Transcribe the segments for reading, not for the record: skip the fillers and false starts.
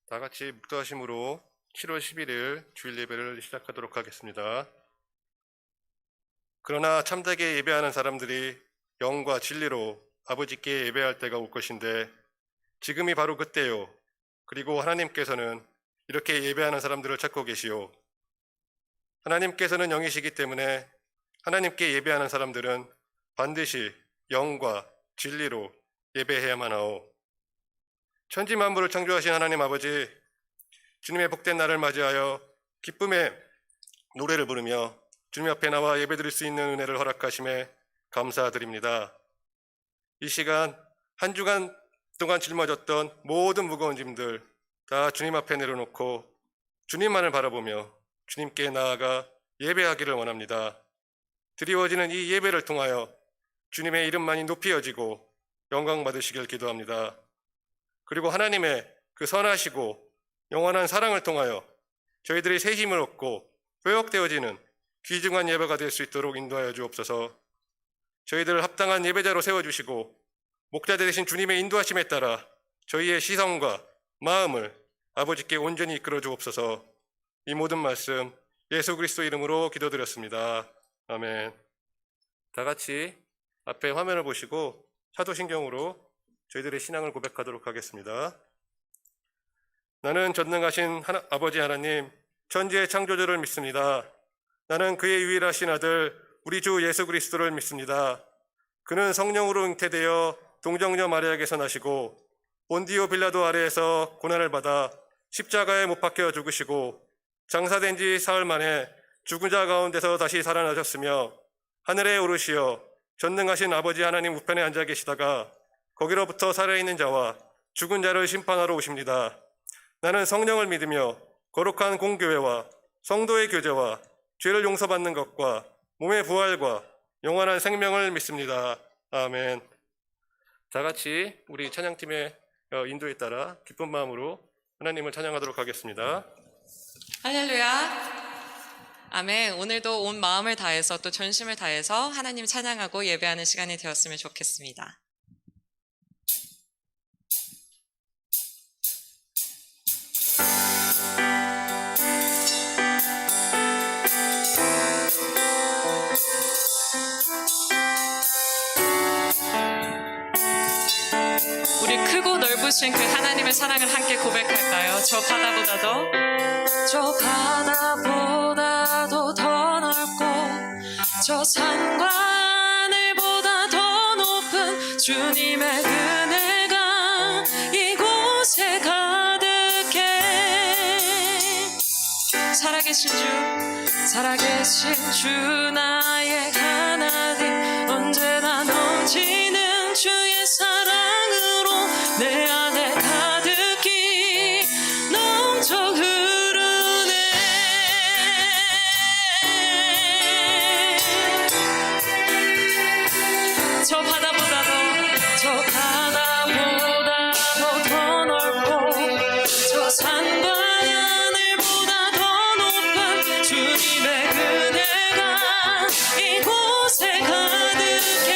다 같이 묵도하심으로 7월 11일 주일 예배를 시작하도록 하겠습니다. 그러나 참되게 예배하는 사람들이 영과 진리로 아버지께 예배할 때가 올 것인데 지금이 바로 그때요. 그리고 하나님께서는 이렇게 예배하는 사람들을 찾고 계시오. 하나님께서는 영이시기 때문에 하나님께 예배하는 사람들은 반드시 영과 진리로 예배해야만 하오. 천지 만물을 창조하신 하나님 아버지, 주님의 복된 날을 맞이하여 기쁨의 노래를 부르며 주님 앞에 나와 예배드릴 수 있는 은혜를 허락하심에 감사드립니다. 이 시간 한 주간 동안 짊어졌던 모든 무거운 짐들 다 주님 앞에 내려놓고 주님만을 바라보며 주님께 나아가 예배하기를 원합니다. 드리워지는 이 예배를 통하여 주님의 이름만이 높이어지고 영광 받으시길 기도합니다. 그리고 하나님의 그 선하시고 영원한 사랑을 통하여 저희들이 새 힘을 얻고 회복되어지는 귀중한 예배가 될 수 있도록 인도하여 주옵소서. 저희들을 합당한 예배자로 세워주시고 목자 되신 주님의 인도하심에 따라 저희의 시선과 마음을 아버지께 온전히 이끌어 주옵소서. 이 모든 말씀 예수 그리스도 이름으로 기도드렸습니다. 아멘. 다 같이 앞에 화면을 보시고 사도신경으로 저희들의 신앙을 고백하도록 하겠습니다. 나는 전능하신 아버지 하나님, 천지의 창조주를 믿습니다. 나는 그의 유일하신 아들, 우리 주 예수 그리스도를 믿습니다. 그는 성령으로 잉태되어 동정녀 마리아에게서 나시고 본디오 빌라도 아래에서 고난을 받아 십자가에 못 박혀 죽으시고 장사된 지 사흘 만에 죽은 자 가운데서 다시 살아나셨으며 하늘에 오르시어 전능하신 아버지 하나님 우편에 앉아 계시다가 거기로부터 살아있는 자와 죽은 자를 심판하러 오십니다. 나는 성령을 믿으며 거룩한 공교회와 성도의 교제와 죄를 용서받는 것과 몸의 부활과 영원한 생명을 믿습니다. 아멘. 다 같이 우리 찬양팀의 인도에 따라 기쁜 마음으로 하나님을 찬양하도록 하겠습니다. 할렐루야. 아멘. 오늘도 온 마음을 다해서 또 전심을 다해서 하나님 찬양하고 예배하는 시간이 되었으면 좋겠습니다. 우리 크고 넓으신 그 하나님의 사랑을 함께 고백할까요? 저 바다보다도 더 넓고 저 산과 하늘보다 더 높은 주님의 은혜가 이곳에 가득해. 살아계신 주 나의 하나님, 언제나 넘치는 주의 사랑으로 내 안에 가득히 넘쳐 흐르네. 저 바다보다도 더 넓고 저 산과 하늘보다 더 높은 주님의 은혜가 이곳에 가득해.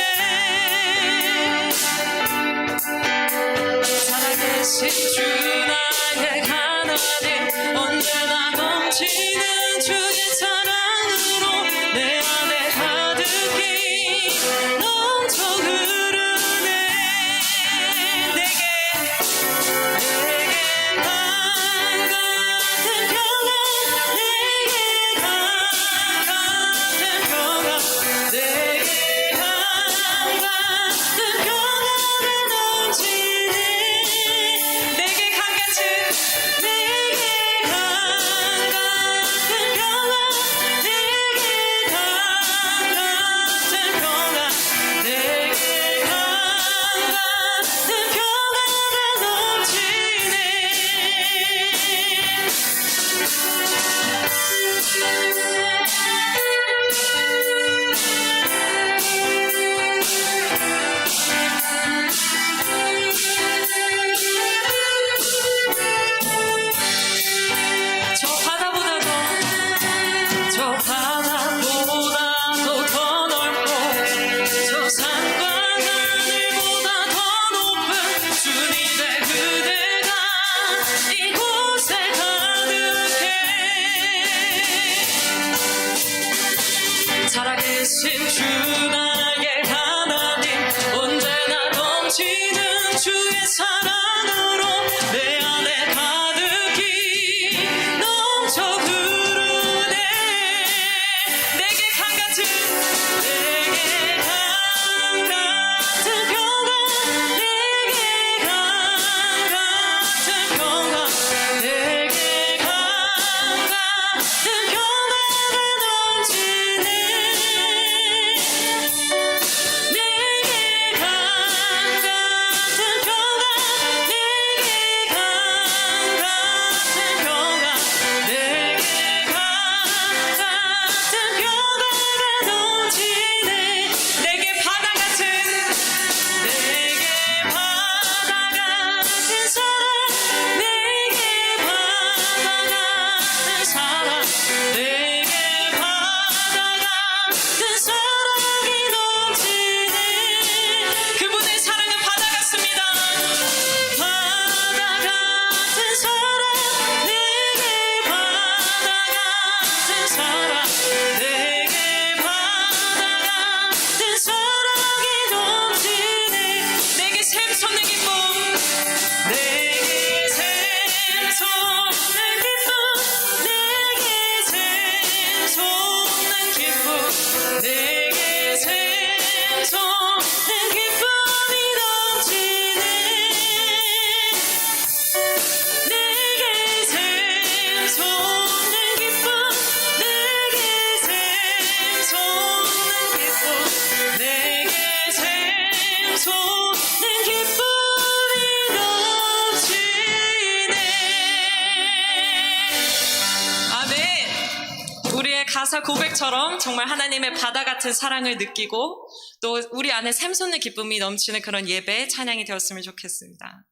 가사 고백처럼 정말 하나님의 바다 같은 사랑을 느끼고 또 우리 안에 샘솟는 기쁨이 넘치는 그런 예배, 찬양이 되었으면 좋겠습니다.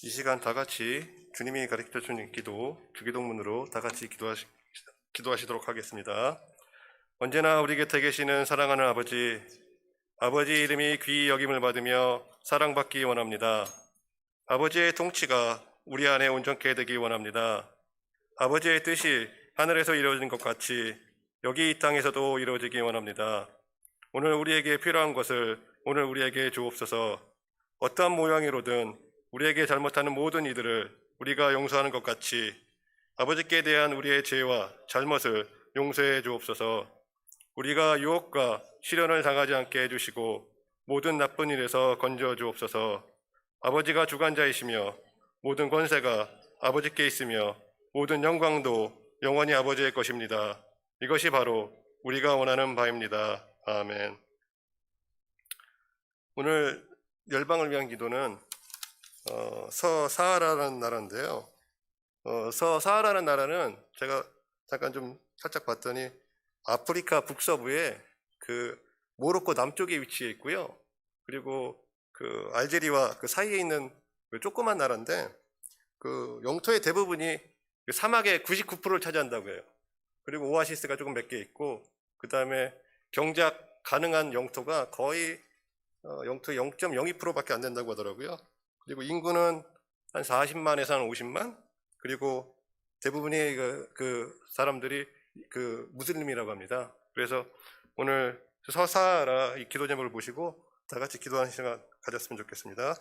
이 시간 다 같이 주님이 가르쳐 준 기도, 주기도문으로 다 같이 기도하시도록 하겠습니다. 언제나 우리 곁에 계시는 사랑하는 아버지, 아버지 이름이 귀히 여김을 받으며 사랑받기 원합니다. 아버지의 통치가 우리 안에 온전케 되기 원합니다. 아버지의 뜻이 하늘에서 이루어진 것 같이 여기 이 땅에서도 이루어지기 원합니다. 오늘 우리에게 필요한 것을 오늘 우리에게 주옵소서. 어떠한 모양으로든 우리에게 잘못하는 모든 이들을 우리가 용서하는 것 같이 아버지께 대한 우리의 죄와 잘못을 용서해 주옵소서. 우리가 유혹과 시련을 당하지 않게 해주시고 모든 나쁜 일에서 건져 주옵소서. 아버지가 주관자이시며 모든 권세가 아버지께 있으며 모든 영광도 영원히 아버지의 것입니다. 이것이 바로 우리가 원하는 바입니다. 아멘. 오늘 열방을 위한 기도는 서사하라는 나라인데요. 서사하라는 나라는 제가 잠깐 좀 살짝 봤더니 아프리카 북서부에 그 모로코 남쪽에 위치해 있고요. 그리고 그 알제리와 그 사이에 있는 그 조그만 나라인데 그 영토의 대부분이 그 사막의 99%를 차지한다고 해요. 그리고 오아시스가 조금 몇 개 있고 그 다음에 경작 가능한 영토가 거의 영토의 0.02%밖에 안 된다고 하더라고요. 그리고 인구는 한 40만에서 한 50만. 그리고 대부분이 그 사람들이 그 무슬림이라고 합니다. 그래서 오늘 서사하라 이 기도 제목을 보시고 다 같이 기도하는 시간 가졌으면 좋겠습니다.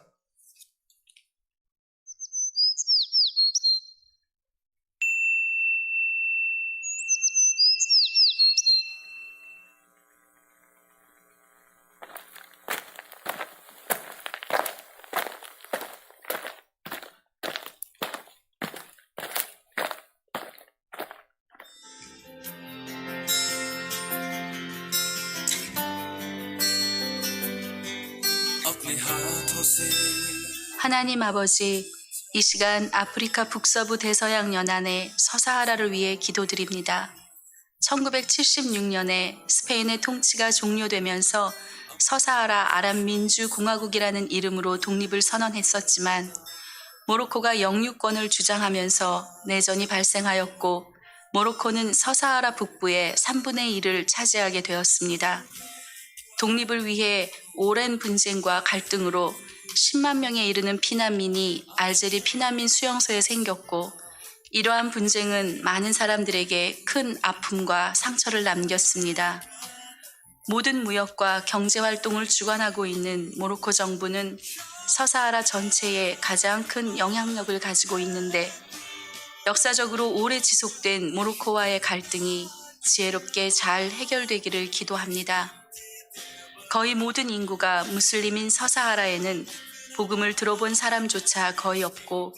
하나님 아버지, 이 시간 아프리카 북서부 대서양 연안의 서사하라를 위해 기도드립니다. 1976년에 스페인의 통치가 종료되면서 서사하라 아랍민주공화국이라는 이름으로 독립을 선언했었지만 모로코가 영유권을 주장하면서 내전이 발생하였고 모로코는 서사하라 북부의 3분의 1을 차지하게 되었습니다. 독립을 위해 오랜 분쟁과 갈등으로 10만 명에 이르는 피난민이 알제리 피난민 수용소에 생겼고 이러한 분쟁은 많은 사람들에게 큰 아픔과 상처를 남겼습니다. 모든 무역과 경제활동을 주관하고 있는 모로코 정부는 서사하라 전체에 가장 큰 영향력을 가지고 있는데 역사적으로 오래 지속된 모로코와의 갈등이 지혜롭게 잘 해결되기를 기도합니다. 거의 모든 인구가 무슬림인 서사하라에는 복음을 들어본 사람조차 거의 없고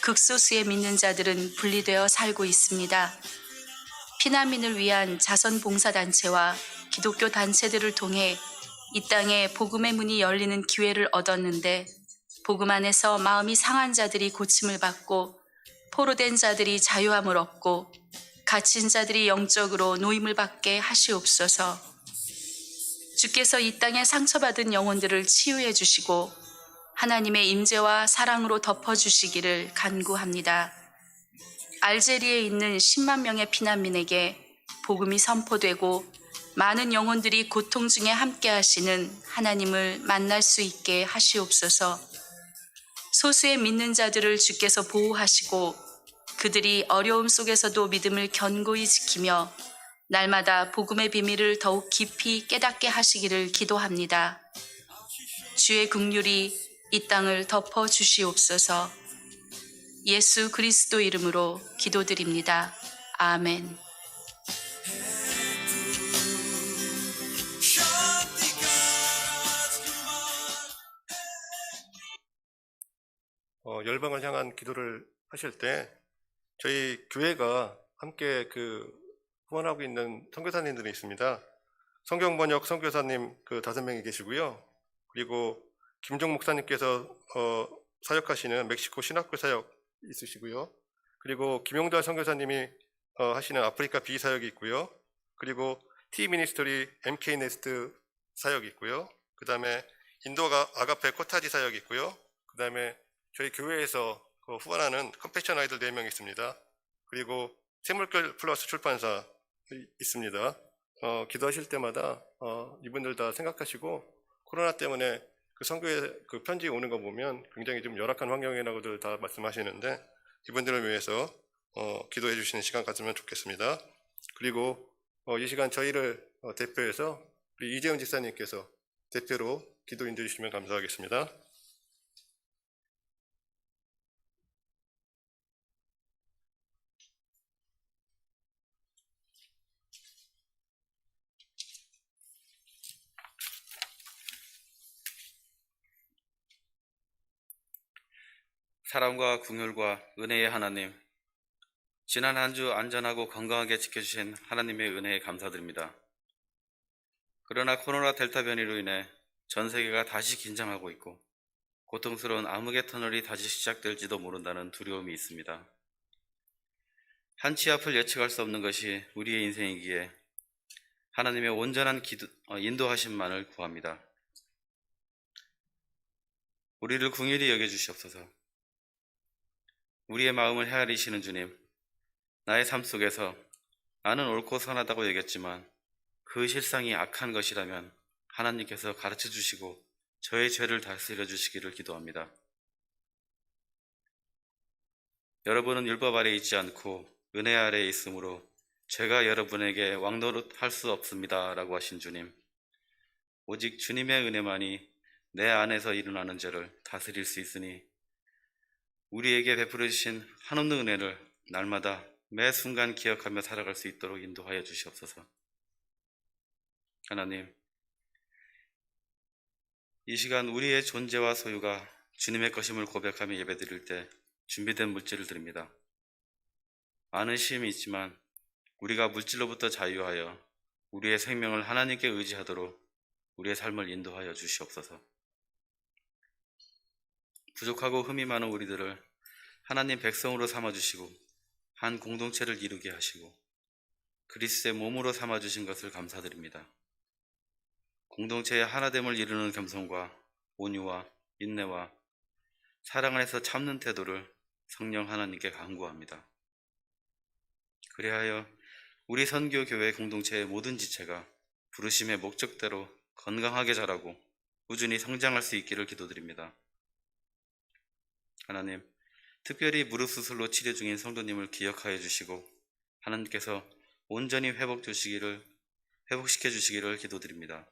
극소수의 믿는 자들은 분리되어 살고 있습니다. 피난민을 위한 자선봉사단체와 기독교 단체들을 통해 이 땅에 복음의 문이 열리는 기회를 얻었는데 복음 안에서 마음이 상한 자들이 고침을 받고 포로된 자들이 자유함을 얻고 갇힌 자들이 영적으로 노임을 받게 하시옵소서. 주께서 이 땅에 상처받은 영혼들을 치유해 주시고 하나님의 임재와 사랑으로 덮어주시기를 간구합니다. 알제리에 있는 10만 명의 피난민에게 복음이 선포되고 많은 영혼들이 고통 중에 함께 하시는 하나님을 만날 수 있게 하시옵소서. 소수의 믿는 자들을 주께서 보호하시고 그들이 어려움 속에서도 믿음을 견고히 지키며 날마다 복음의 비밀을 더욱 깊이 깨닫게 하시기를 기도합니다. 주의 긍휼이 이 땅을 덮어 주시옵소서. 예수 그리스도 이름으로 기도드립니다. 아멘. 열방을 향한 기도를 하실 때 저희 교회가 함께 후원하고 있는 선교사님들이 있습니다. 성경번역 선교사님 5명이 계시고요. 그리고 김종 목사님께서 사역하시는 멕시코 신학교 사역 있으시고요. 그리고 김용달 선교사님이 하시는 아프리카 B 사역이 있고요. 그리고 T 미니스터리 MK 네스트 사역이 있고요. 그 다음에 인도가 아가페 코타지 사역이 있고요. 그 다음에 저희 교회에서 후원하는 컴패션 아이들 4명 있습니다. 그리고 샘물결 플러스 출판사 있습니다. 기도하실 때마다 이분들 다 생각하시고 코로나 때문에 그 선교에 그 편지 오는 거 보면 굉장히 좀 열악한 환경이라고들 다 말씀하시는데 이분들을 위해서 기도해 주시는 시간 가지면 좋겠습니다. 그리고 이 시간 저희를 대표해서 우리 이재훈 지사님께서 대표로 기도 인도해 주시면 감사하겠습니다. 사랑과 긍휼과 은혜의 하나님, 지난 한 주 안전하고 건강하게 지켜주신 하나님의 은혜에 감사드립니다. 그러나 코로나 델타 변이로 인해 전 세계가 다시 긴장하고 있고 고통스러운 암흑의 터널이 다시 시작될지도 모른다는 두려움이 있습니다. 한치 앞을 예측할 수 없는 것이 우리의 인생이기에 하나님의 온전한 인도하심만을 구합니다. 우리를 긍휼히 여겨주시옵소서. 우리의 마음을 헤아리시는 주님, 나의 삶 속에서 나는 옳고 선하다고 여겼지만 그 실상이 악한 것이라면 하나님께서 가르쳐 주시고 저의 죄를 다스려 주시기를 기도합니다. 여러분은 율법 아래 있지 않고 은혜 아래에 있으므로 죄가 여러분에게 왕노릇할 수 없습니다 라고 하신 주님, 오직 주님의 은혜만이 내 안에서 일어나는 죄를 다스릴 수 있으니 우리에게 베풀어 주신 한없는 은혜를 날마다 매 순간 기억하며 살아갈 수 있도록 인도하여 주시옵소서. 하나님, 이 시간 우리의 존재와 소유가 주님의 것임을 고백하며 예배드릴 때 준비된 물질을 드립니다. 많은 시험이 있지만 우리가 물질로부터 자유하여 우리의 생명을 하나님께 의지하도록 우리의 삶을 인도하여 주시옵소서. 부족하고 흠이 많은 우리들을 하나님 백성으로 삼아주시고 한 공동체를 이루게 하시고 그리스도의 몸으로 삼아주신 것을 감사드립니다. 공동체의 하나됨을 이루는 겸손과 온유와 인내와 사랑 안에서 참는 태도를 성령 하나님께 간구합니다. 그리하여 우리 선교교회 공동체의 모든 지체가 부르심의 목적대로 건강하게 자라고 꾸준히 성장할 수 있기를 기도드립니다. 하나님, 특별히 무릎 수술로 치료 중인 성도님을 기억하여 주시고 하나님께서 온전히 회복시켜 주시기를 기도드립니다.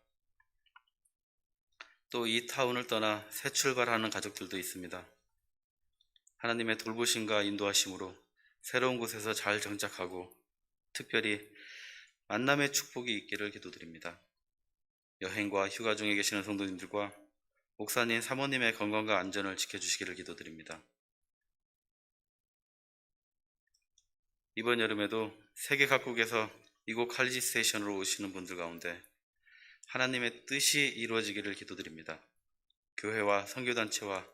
또 이 타운을 떠나 새 출발하는 가족들도 있습니다. 하나님의 돌보심과 인도하심으로 새로운 곳에서 잘 정착하고 특별히 만남의 축복이 있기를 기도드립니다. 여행과 휴가 중에 계시는 성도님들과 목사님, 사모님의 건강과 안전을 지켜주시기를 기도드립니다. 이번 여름에도 세계 각국에서 이곳 칼리지 스테이션으로 오시는 분들 가운데 하나님의 뜻이 이루어지기를 기도드립니다. 교회와 선교단체와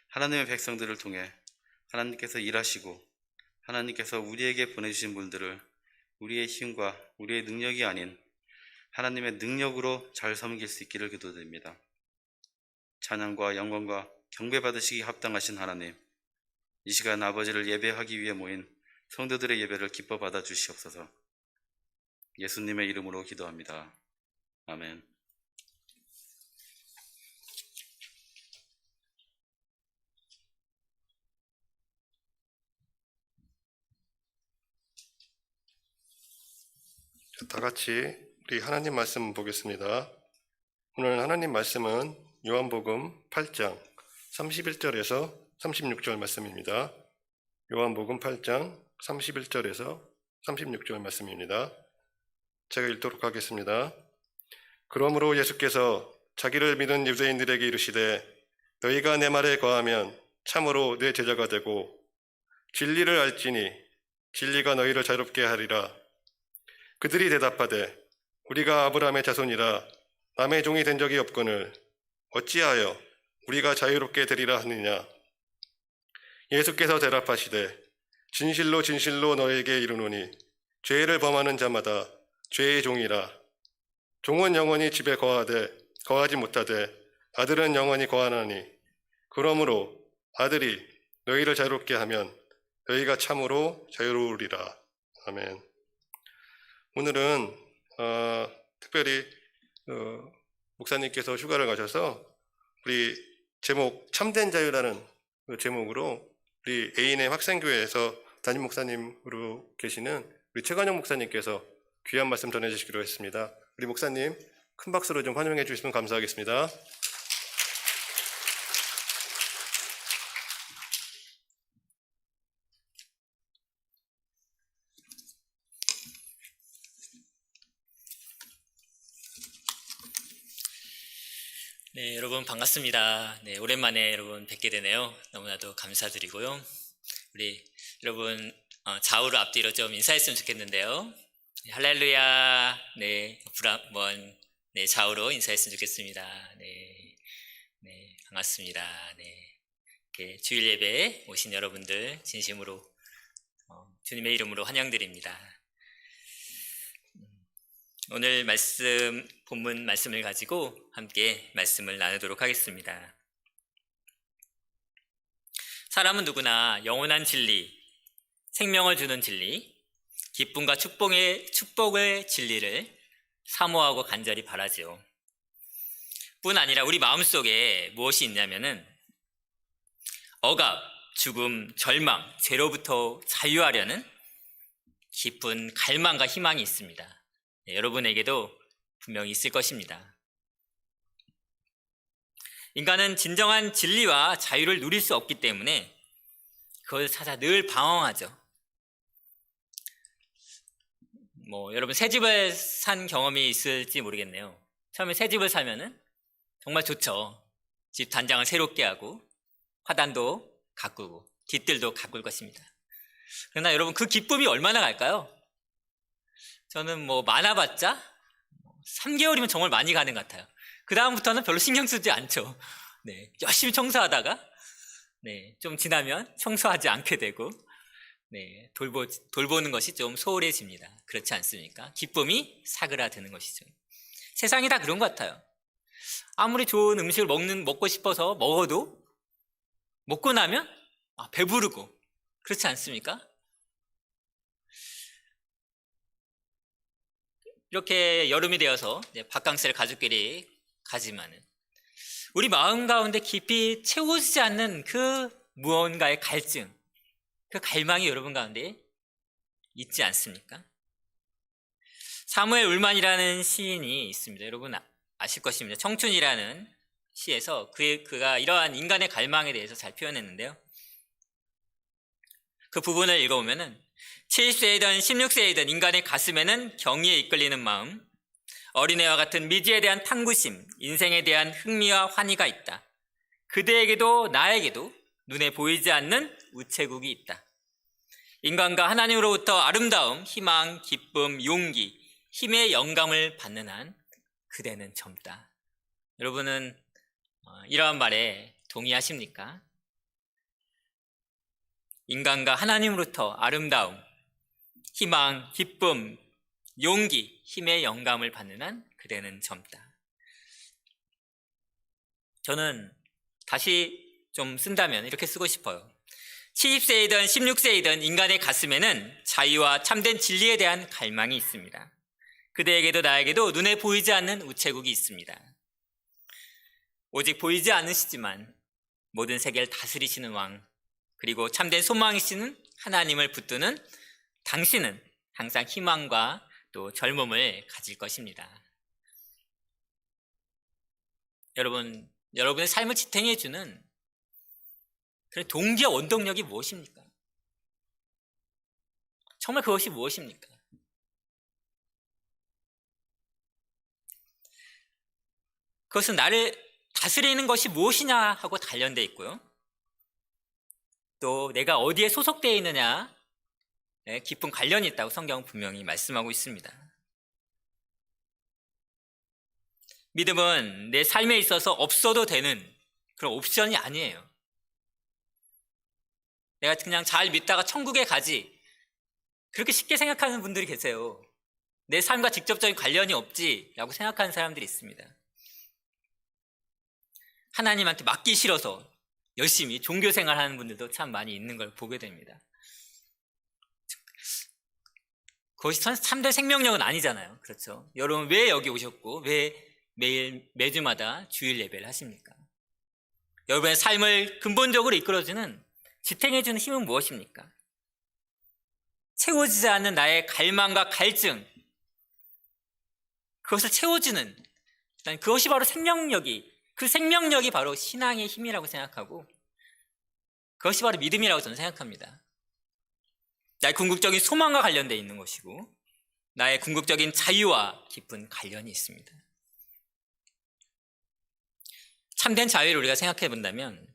하나님의 백성들을 통해 하나님께서 일하시고 하나님께서 우리에게 보내주신 분들을 우리의 힘과 우리의 능력이 아닌 하나님의 능력으로 잘 섬길 수 있기를 기도드립니다. 찬양과 영광과 경배받으시기 합당하신 하나님, 이 시간 아버지를 예배하기 위해 모인 성도들의 예배를 기뻐 받아 주시옵소서. 예수님의 이름으로 기도합니다. 아멘. 다 같이 우리 하나님 말씀 보겠습니다. 오늘 하나님 말씀은 요한복음 8장 31절에서 36절 말씀입니다. 요한복음 8장 31절에서 36절 말씀입니다. 제가 읽도록 하겠습니다. 그러므로 예수께서 자기를 믿은 유대인들에게 이르시되 너희가 내 말에 거하면 참으로 내 제자가 되고 진리를 알지니 진리가 너희를 자유롭게 하리라. 그들이 대답하되 우리가 아브라함의 자손이라 남의 종이 된 적이 없거늘 어찌하여 우리가 자유롭게 되리라 하느냐. 예수께서 대답하시되 진실로 진실로 너희에게 이르노니 죄를 범하는 자마다 죄의 종이라. 종은 영원히 집에 거하지 못하되 아들은 영원히 거하나니 그러므로 아들이 너희를 자유롭게 하면 너희가 참으로 자유로우리라. 아멘. 오늘은 특별히 목사님께서 휴가를 가셔서 우리 제목 참된 자유라는 그 제목으로 우리 A&M 학생교회에서 담임 목사님으로 계시는 우리 최관영 목사님께서 귀한 말씀 전해주시기로 했습니다. 우리 목사님 큰 박수로 좀 환영해 주시면 감사하겠습니다. 네, 여러분 반갑습니다. 네, 오랜만에 여러분 뵙게 되네요. 너무나도 감사드리고요. 우리 여러분 좌우로 앞뒤로 좀 인사했으면 좋겠는데요. 네, 할렐루야. 네, 네, 좌우로 인사했으면 좋겠습니다. 네, 네, 반갑습니다. 네, 이렇게 주일 예배에 오신 여러분들 진심으로 주님의 이름으로 환영드립니다. 오늘 본문 말씀을 가지고 함께 말씀을 나누도록 하겠습니다. 사람은 누구나 영원한 진리, 생명을 주는 진리, 기쁨과 축복의 진리를 사모하고 간절히 바라지요. 뿐 아니라 우리 마음속에 무엇이 있냐면은 억압, 죽음, 절망, 죄로부터 자유하려는 깊은 갈망과 희망이 있습니다. 네, 여러분에게도 분명히 있을 것입니다. 인간은 진정한 진리와 자유를 누릴 수 없기 때문에 그걸 찾아 늘 방황하죠. 여러분 새 집을 산 경험이 있을지 모르겠네요. 처음에 새 집을 사면은 정말 좋죠. 집 단장을 새롭게 하고 화단도 가꾸고 깃들도 가꿀 것입니다. 그러나 여러분 그 기쁨이 얼마나 갈까요? 저는 많아봤자 3개월이면 정말 많이 가는 것 같아요. 그 다음부터는 별로 신경 쓰지 않죠. 네, 열심히 청소하다가 좀 지나면 청소하지 않게 되고 돌보는 것이 좀 소홀해집니다. 그렇지 않습니까? 기쁨이 사그라드는 것이죠. 세상이 다 그런 것 같아요. 아무리 좋은 음식을 먹고 싶어서 먹어도 먹고 나면 배부르고 그렇지 않습니까? 이렇게 여름이 되어서 바캉스를 가족끼리 가지만은 우리 마음 가운데 깊이 채워지지 않는 그 무언가의 갈증, 그 갈망이 여러분 가운데 있지 않습니까? 사무엘 울만이라는 시인이 있습니다. 여러분 아실 것입니다. 청춘이라는 시에서 그가 이러한 인간의 갈망에 대해서 잘 표현했는데요. 그 부분을 읽어보면은 70세이든 16세이든 인간의 가슴에는 경의에 이끌리는 마음, 어린애와 같은 미지에 대한 탐구심, 인생에 대한 흥미와 환희가 있다. 그대에게도 나에게도 눈에 보이지 않는 우체국이 있다. 인간과 하나님으로부터 아름다움, 희망, 기쁨, 용기, 힘의 영감을 받는 한 그대는 젊다. 여러분은 이러한 말에 동의하십니까? 인간과 하나님으로부터 아름다움, 희망, 기쁨, 용기, 힘의 영감을 받는 한 그대는 젊다. 저는 다시 좀 쓴다면 이렇게 쓰고 싶어요. 70세이든 16세이든 인간의 가슴에는 자유와 참된 진리에 대한 갈망이 있습니다. 그대에게도 나에게도 눈에 보이지 않는 우체국이 있습니다. 오직 보이지 않으시지만 모든 세계를 다스리시는 왕, 그리고 참된 소망이시는 하나님을 붙드는 당신은 항상 희망과 또 젊음을 가질 것입니다. 여러분의 삶을 지탱해주는 그런 동기와 원동력이 무엇입니까? 정말 그것이 무엇입니까? 그것은 나를 다스리는 것이 무엇이냐 하고 관련되어 있고요. 또 내가 어디에 소속되어 있느냐 깊은 관련이 있다고 성경은 분명히 말씀하고 있습니다. 믿음은 내 삶에 있어서 없어도 되는 그런 옵션이 아니에요. 내가 그냥 잘 믿다가 천국에 가지 그렇게 쉽게 생각하는 분들이 계세요. 내 삶과 직접적인 관련이 없지라고 생각하는 사람들이 있습니다. 하나님한테 맡기 싫어서 열심히 종교생활하는 분들도 참 많이 있는 걸 보게 됩니다. 그것이 참된 생명력은 아니잖아요. 그렇죠? 여러분 왜 여기 오셨고 왜 매주마다 주일 예배를 하십니까? 여러분의 삶을 근본적으로 이끌어주는 지탱해주는 힘은 무엇입니까? 채워지지 않는 나의 갈망과 갈증, 그것을 채워주는, 그것이 바로 그 생명력이 바로 신앙의 힘이라고 생각하고, 그것이 바로 믿음이라고 저는 생각합니다. 나의 궁극적인 소망과 관련되어 있는 것이고, 나의 궁극적인 자유와 깊은 관련이 있습니다. 참된 자유를 우리가 생각해 본다면,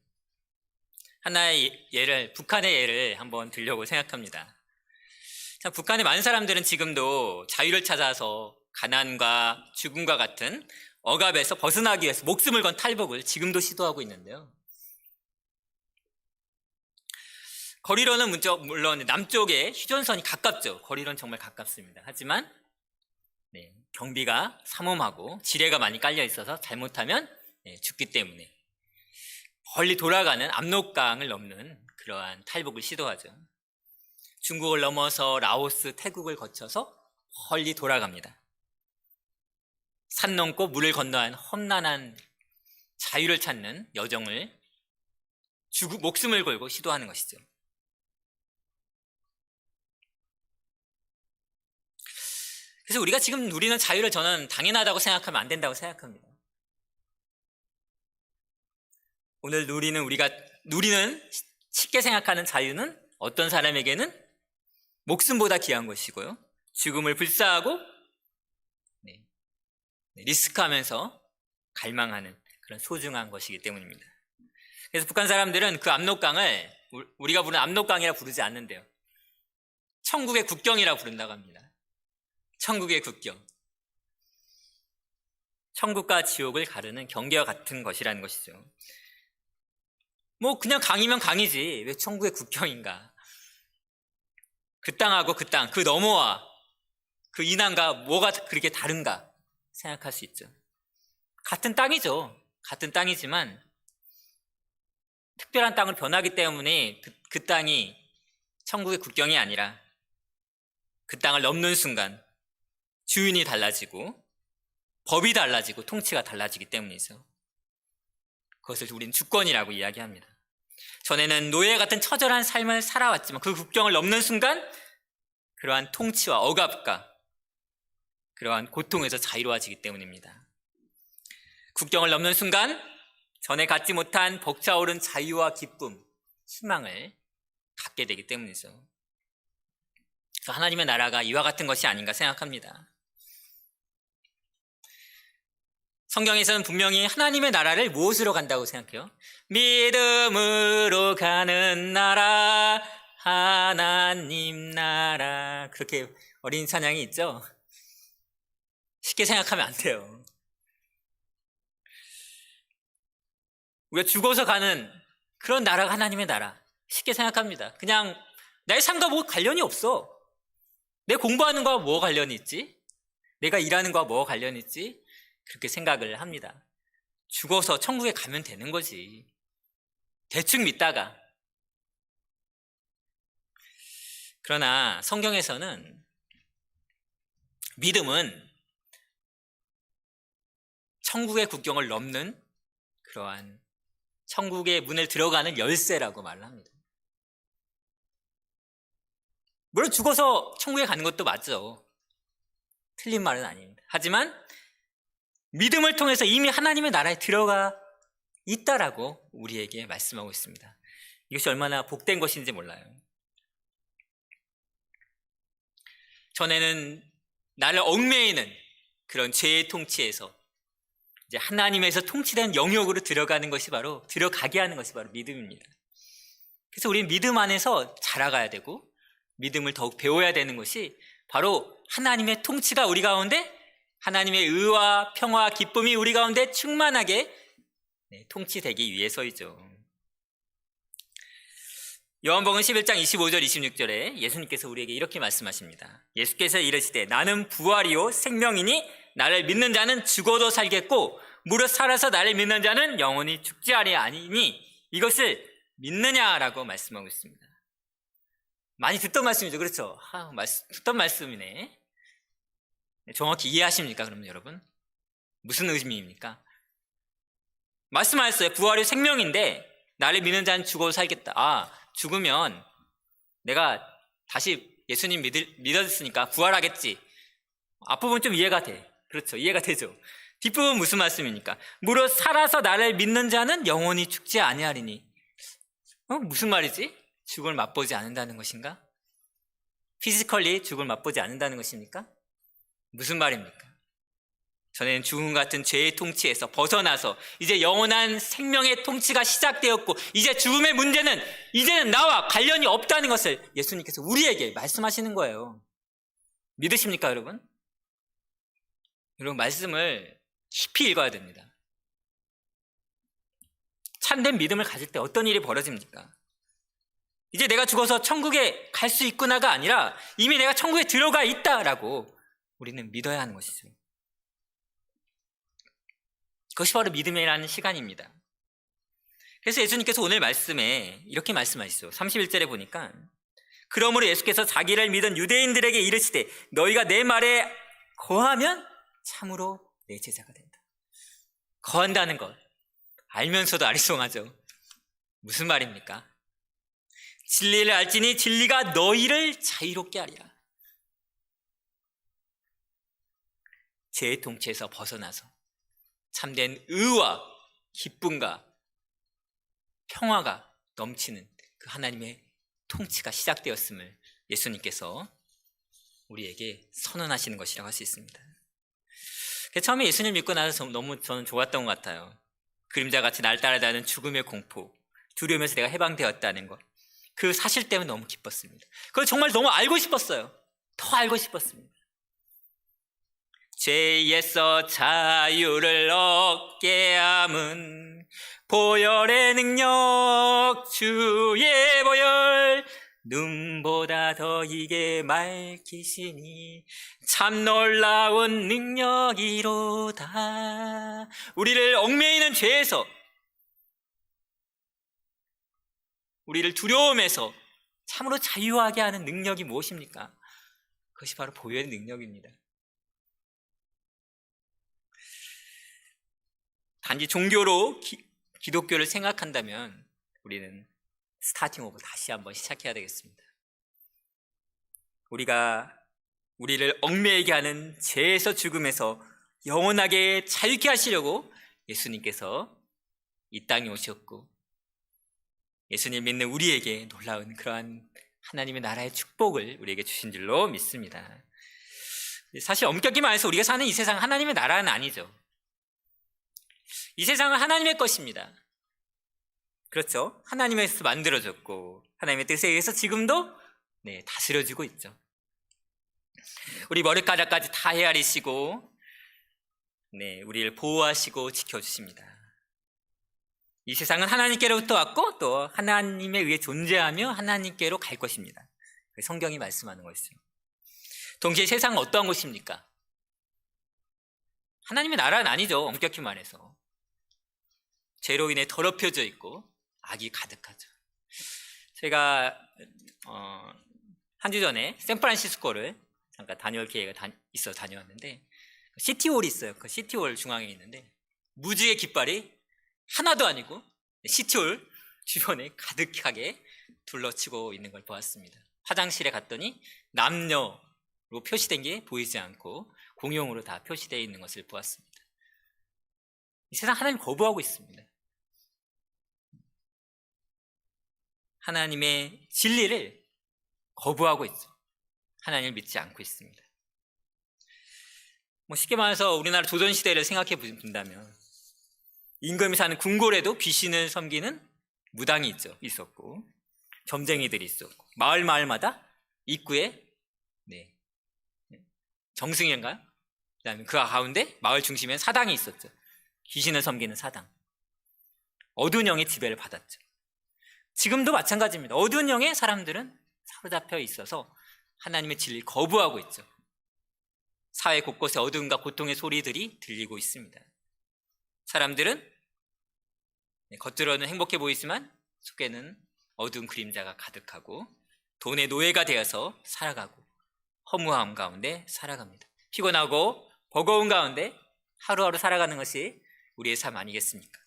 하나의 예를, 북한의 예를 한번 들려고 생각합니다. 자, 북한의 많은 사람들은 지금도 자유를 찾아서 가난과 죽음과 같은 억압에서 벗어나기 위해서 목숨을 건 탈북을 지금도 시도하고 있는데요. 거리로는 물론 남쪽에 휴전선이 가깝죠. 거리로는 정말 가깝습니다. 하지만 경비가 삼엄하고 지뢰가 많이 깔려 있어서 잘못하면 죽기 때문에 멀리 돌아가는 압록강을 넘는 그러한 탈북을 시도하죠. 중국을 넘어서 라오스, 태국을 거쳐서 멀리 돌아갑니다. 산 넘고 물을 건너한 험난한 자유를 찾는 여정을 목숨을 걸고 시도하는 것이죠. 그래서 우리가 지금 누리는 자유를 저는 당연하다고 생각하면 안 된다고 생각합니다. 오늘 우리가 누리는 쉽게 생각하는 자유는 어떤 사람에게는 목숨보다 귀한 것이고요. 죽음을 불사하고 리스크하면서 갈망하는 그런 소중한 것이기 때문입니다. 그래서 북한 사람들은 그 압록강을 우리가 부르는 압록강이라 부르지 않는데요. 천국의 국경이라 부른다고 합니다. 천국의 국경. 천국과 지옥을 가르는 경계와 같은 것이라는 것이죠. 뭐 그냥 강이면 강이지 왜 천국의 국경인가? 그 땅하고 그 땅, 그 너머와 그 인한과 뭐가 그렇게 다른가 생각할 수 있죠. 같은 땅이죠. 같은 땅이지만 특별한 땅으로 변하기 때문에 그 땅이 천국의 국경이 아니라 그 땅을 넘는 순간 주인이 달라지고 법이 달라지고 통치가 달라지기 때문이죠. 그것을 우리는 주권이라고 이야기합니다. 전에는 노예 같은 처절한 삶을 살아왔지만 그 국경을 넘는 순간 그러한 통치와 억압과 그러한 고통에서 자유로워지기 때문입니다. 국경을 넘는 순간 전에 갖지 못한 벅차오른 자유와 기쁨, 희망을 갖게 되기 때문이죠. 그래서 하나님의 나라가 이와 같은 것이 아닌가 생각합니다. 성경에서는 분명히 하나님의 나라를 무엇으로 간다고 생각해요? 믿음으로 가는 나라, 하나님 나라. 그렇게 어린 찬양이 있죠? 쉽게 생각하면 안 돼요. 우리가 죽어서 가는 그런 나라가 하나님의 나라. 쉽게 생각합니다. 그냥 나의 삶과 뭐 관련이 없어. 내 공부하는 거와 뭐 관련이 있지? 내가 일하는 거와 뭐 관련이 있지? 그렇게 생각을 합니다. 죽어서 천국에 가면 되는 거지. 대충 믿다가. 그러나 성경에서는 믿음은 천국의 국경을 넘는 그러한 천국의 문을 들어가는 열쇠라고 말을 합니다. 물론 죽어서 천국에 가는 것도 맞죠. 틀린 말은 아닙니다. 하지만 믿음을 통해서 이미 하나님의 나라에 들어가 있다라고 우리에게 말씀하고 있습니다. 이것이 얼마나 복된 것인지 몰라요. 전에는 나를 얽매이는 그런 죄의 통치에서 이제 하나님에서 통치된 영역으로 들어가게 하는 것이 바로 믿음입니다. 그래서 우리는 믿음 안에서 자라가야 되고 믿음을 더욱 배워야 되는 것이 바로 하나님의 통치가 우리 가운데, 하나님의 의와 평화, 기쁨이 우리 가운데 충만하게 통치되기 위해서이죠. 요한복음 11장 25절 26절에 예수님께서 우리에게 이렇게 말씀하십니다. 예수께서 이르시되 나는 부활이요 생명이니 나를 믿는 자는 죽어도 살겠고 무릇 살아서 나를 믿는 자는 영원히 죽지 아니하니 이것을 믿느냐라고 말씀하고 있습니다. 많이 듣던 말씀이죠. 그렇죠? 듣던 말씀이네. 정확히 이해하십니까? 그러면 여러분 무슨 의미입니까? 말씀하셨어요. 부활이 생명인데 나를 믿는 자는 죽어도 살겠다. 죽으면 내가 다시 예수님 믿었으니까 부활하겠지. 앞부분 좀 이해가 돼. 그렇죠. 이해가 되죠. 뒷부분 무슨 말씀입니까? 무릇 살아서 나를 믿는 자는 영원히 죽지 아니하리니. 무슨 말이지? 죽음을 맛보지 않는다는 것인가? 피지컬리 죽음을 맛보지 않는다는 것입니까? 무슨 말입니까? 전에는 죽음 같은 죄의 통치에서 벗어나서 이제 영원한 생명의 통치가 시작되었고 이제 죽음의 문제는 이제는 나와 관련이 없다는 것을 예수님께서 우리에게 말씀하시는 거예요. 믿으십니까, 여러분? 여러분, 말씀을 깊이 읽어야 됩니다. 참된 믿음을 가질 때 어떤 일이 벌어집니까? 이제 내가 죽어서 천국에 갈 수 있구나가 아니라 이미 내가 천국에 들어가 있다라고 우리는 믿어야 하는 것이죠. 그것이 바로 믿음이라는 시간입니다. 그래서 예수님께서 오늘 말씀에 이렇게 말씀하시죠. 31절에 보니까 그러므로 예수께서 자기를 믿은 유대인들에게 이르시되 너희가 내 말에 거하면 참으로 내 제자가 된다. 거한다는 것 알면서도 아리송하죠. 무슨 말입니까? 진리를 알지니 진리가 너희를 자유롭게 하리라. 죄의 통치에서 벗어나서 참된 의와 기쁨과 평화가 넘치는 그 하나님의 통치가 시작되었음을 예수님께서 우리에게 선언하시는 것이라고 할 수 있습니다. 처음에 예수님 믿고 나서 너무 저는 좋았던 것 같아요. 그림자같이 날 따라다니는 죽음의 공포, 두려움에서 내가 해방되었다는 것, 그 사실 때문에 너무 기뻤습니다. 그걸 정말 너무 알고 싶었어요. 더 알고 싶었습니다. 죄에서 자유를 얻게 함은 보혈의 능력, 주의 보혈, 눈보다 더 이게 맑히시니 참 놀라운 능력이로다. 우리를 얽매이는 죄에서, 우리를 두려움에서 참으로 자유하게 하는 능력이 무엇입니까? 그것이 바로 보혈의 능력입니다. 단지 종교로 기독교를 생각한다면 우리는 스타팅 오브 다시 한번 시작해야 되겠습니다. 우리를 얽매이게 하는 죄에서 죽음에서 영원하게 자유케 하시려고 예수님께서 이 땅에 오셨고 예수님 믿는 우리에게 놀라운 그러한 하나님의 나라의 축복을 우리에게 주신 줄로 믿습니다. 사실 엄격히 말해서 우리가 사는 이 세상 하나님의 나라는 아니죠. 이 세상은 하나님의 것입니다. 그렇죠? 하나님에서 만들어졌고 하나님의 뜻에 의해서 지금도 다스려지고 있죠. 우리 머리카락까지 다 헤아리시고 우리를 보호하시고 지켜주십니다. 이 세상은 하나님께로부터 왔고 또 하나님에 의해 존재하며 하나님께로 갈 것입니다. 성경이 말씀하는 것이죠. 동시에 세상은 어떠한 곳입니까? 하나님의 나라는 아니죠. 엄격히 말해서. 죄로 인해 더럽혀져 있고 악이 가득하죠. 제가 한 주 전에 샌프란시스코를 잠깐 다녀올 기회가 있어 다녀왔는데 시티홀이 있어요. 그 시티홀 중앙에 있는데 무지개 깃발이 하나도 아니고 시티홀 주변에 가득하게 둘러치고 있는 걸 보았습니다. 화장실에 갔더니 남녀로 표시된 게 보이지 않고 공용으로 다 표시되어 있는 것을 보았습니다. 이 세상 하나님 거부하고 있습니다. 하나님의 진리를 거부하고 있죠. 하나님을 믿지 않고 있습니다. 쉽게 말해서 우리나라 조선시대를 생각해 본다면 임금이 사는 궁궐에도 귀신을 섬기는 무당이 있었고 점쟁이들이 있었고 마을마다 입구에 정승인가요? 그다음에 그 가운데 마을 중심에 사당이 있었죠. 귀신을 섬기는 사당. 어두운 영의 지배를 받았죠. 지금도 마찬가지입니다. 어두운 영의 사람들은 사로잡혀 있어서 하나님의 진리를 거부하고 있죠. 사회 곳곳에 어두움과 고통의 소리들이 들리고 있습니다. 사람들은 겉으로는 행복해 보이지만 속에는 어두운 그림자가 가득하고 돈의 노예가 되어서 살아가고 허무함 가운데 살아갑니다. 피곤하고 버거운 가운데 하루하루 살아가는 것이 우리의 삶 아니겠습니까?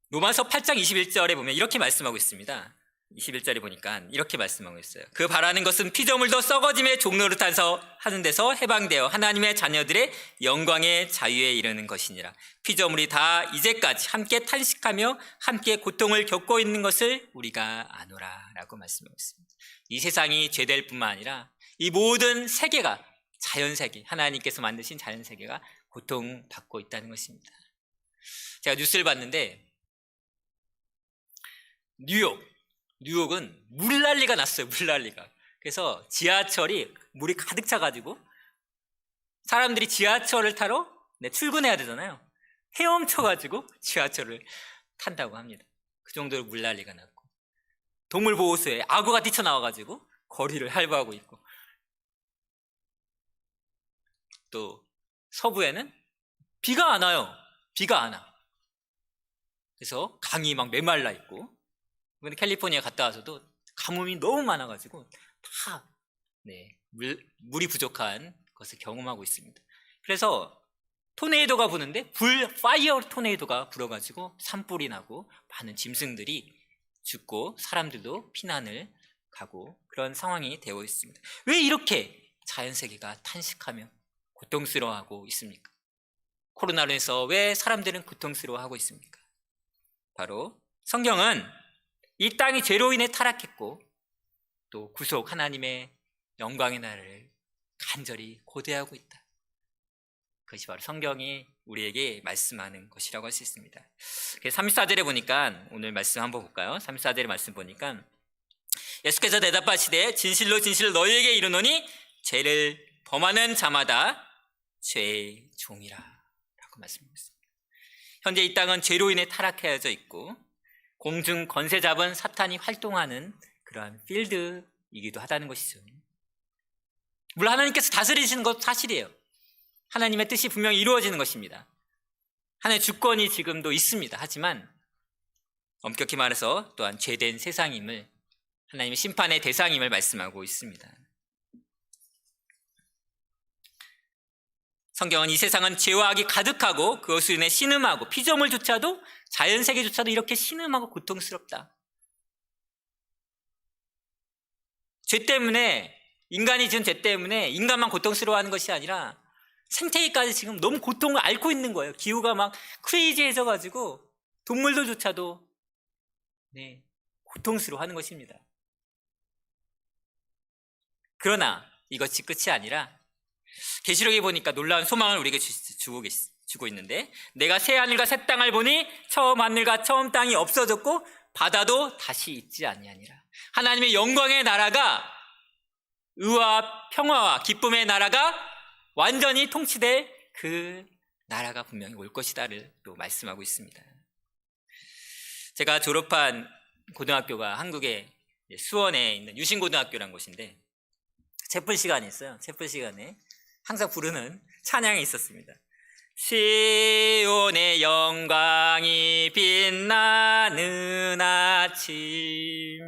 로마서 8장 21절에 보면 이렇게 말씀하고 있습니다. 21절에 보니까 이렇게 말씀하고 있어요. 그 바라는 것은 피조물도 썩어짐의 종로를 타서 하는 데서 해방되어 하나님의 자녀들의 영광의 자유에 이르는 것이니라. 피조물이 다 이제까지 함께 탄식하며 함께 고통을 겪고 있는 것을 우리가 아노라 라고 말씀하고 있습니다. 이 세상이 죄될 뿐만 아니라 이 모든 세계가, 자연세계, 하나님께서 만드신 자연세계가 고통받고 있다는 것입니다. 제가 뉴스를 봤는데 뉴욕은 물난리가 났어요. 물난리가. 그래서 지하철이 물이 가득 차가지고 사람들이 지하철을 타러 출근해야 되잖아요. 헤엄쳐가지고 지하철을 탄다고 합니다. 그 정도로 물난리가 났고, 동물보호소에 악어가 뛰쳐나와가지고 거리를 할부하고 있고, 또 서부에는 비가 안 와요. 비가 안 와. 그래서 강이 막 메말라 있고, 이번에 캘리포니아 갔다 와서도 가뭄이 너무 많아가지고 다 물이 부족한 것을 경험하고 있습니다. 그래서 토네이도가 부는데 파이어 토네이도가 불어가지고 산불이 나고 많은 짐승들이 죽고 사람들도 피난을 가고 그런 상황이 되어 있습니다. 왜 이렇게 자연세계가 탄식하며 고통스러워하고 있습니까? 코로나로 인해서 왜 사람들은 고통스러워하고 있습니까? 바로 성경은 이 땅이 죄로 인해 타락했고 또 구속 하나님의 영광의 날을 간절히 고대하고 있다. 그것이 바로 성경이 우리에게 말씀하는 것이라고 할 수 있습니다. 34절에 보니까 오늘 말씀 한번 볼까요? 34절의 말씀 보니까 예수께서 대답하시되 진실로 진실로 너희에게 이르노니 죄를 범하는 자마다 죄의 종이라 라고 말씀하고 있습니다. 현재 이 땅은 죄로 인해 타락해져 있고 공중 권세 잡은 사탄이 활동하는 그러한 필드이기도 하다는 것이죠. 물론 하나님께서 다스리시는 것 사실이에요. 하나님의 뜻이 분명히 이루어지는 것입니다. 하나님의 주권이 지금도 있습니다. 하지만 엄격히 말해서 또한 죄된 세상임을, 하나님의 심판의 대상임을 말씀하고 있습니다. 성경은 이 세상은 죄와 악이 가득하고 그것으로 인해 신음하고 피조물조차도, 자연세계조차도 이렇게 신음하고 고통스럽다. 죄 때문에, 인간이 지은 죄 때문에 인간만 고통스러워하는 것이 아니라 생태계까지 지금 너무 고통을 앓고 있는 거예요. 기후가 막 크레이지해져가지고 동물들조차도 고통스러워하는 것입니다. 그러나 이것이 끝이 아니라 계시록에 보니까 놀라운 소망을 우리에게 주고 있는데, 내가 새 하늘과 새 땅을 보니 처음 하늘과 처음 땅이 없어졌고 바다도 다시 있지 아니하니라. 하나님의 영광의 나라가, 의와 평화와 기쁨의 나라가 완전히 통치될 그 나라가 분명히 올 것이다를 또 말씀하고 있습니다. 제가 졸업한 고등학교가 한국의 수원에 있는 유신고등학교라는 곳인데, 채플 시간이 있어요. 채플 시간에 항상 부르는 찬양이 있었습니다. 시온의 영광이 빛나는 아침,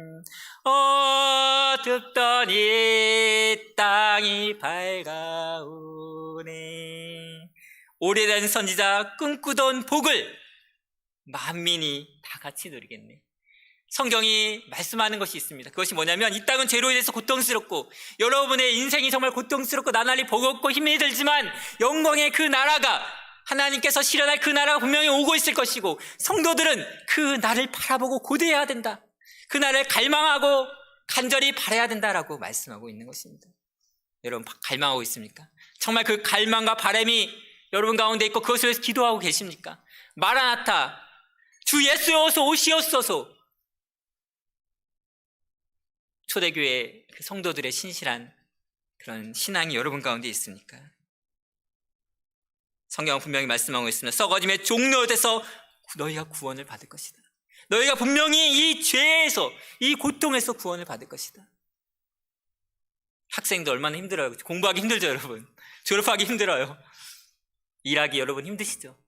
어둡던 이 땅이 밝아오네. 오래된 선지자 꿈꾸던 복을 만민이 다 같이 누리겠네. 성경이 말씀하는 것이 있습니다. 그것이 뭐냐면, 이 땅은 죄로 인해서 고통스럽고 여러분의 인생이 정말 고통스럽고 나날이 버겁고 힘이 들지만 영광의 그 나라가, 하나님께서 실현할 그 나라가 분명히 오고 있을 것이고, 성도들은 그 날을 바라보고 고대해야 된다. 그 날을 갈망하고 간절히 바라야 된다라고 말씀하고 있는 것입니다. 여러분 갈망하고 있습니까? 정말 그 갈망과 바람이 여러분 가운데 있고 그것을 위해서 기도하고 계십니까? 마라나타, 주 예수여서 오시옵소서. 초대교회 그 성도들의 신실한 그런 신앙이 여러분 가운데 있습니까? 성경은 분명히 말씀하고 있습니다. 썩어짐의 종로에서 너희가 구원을 받을 것이다. 너희가 분명히 이 죄에서, 이 고통에서 구원을 받을 것이다. 학생도 얼마나 힘들어요. 공부하기 힘들죠, 여러분. 졸업하기 힘들어요. 일하기 여러분 힘드시죠?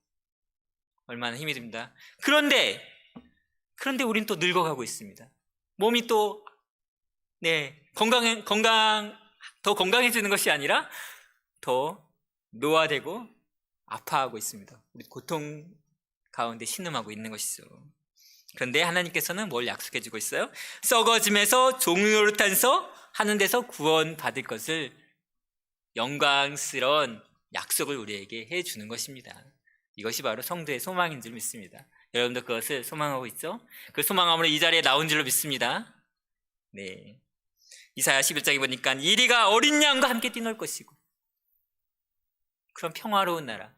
얼마나 힘이 듭니다. 그런데 우린 또 늙어가고 있습니다. 몸이 또 더 건강해지는 것이 아니라 더 노화되고 아파하고 있습니다. 우리 고통 가운데 신음하고 있는 것이죠. 그런데 하나님께서는 뭘 약속해 주고 있어요? 썩어짐에서 종노릇하면서 하는 데서 구원받을 것을 영광스러운 약속을 우리에게 해주는 것입니다. 이것이 바로 성도의 소망인 줄 믿습니다. 여러분도 그것을 소망하고 있죠? 그 소망함으로 이 자리에 나온 줄로 믿습니다. 네. 이사야 11장에 보니까 이리가 어린 양과 함께 뛰놀 것이고, 그런 평화로운 나라,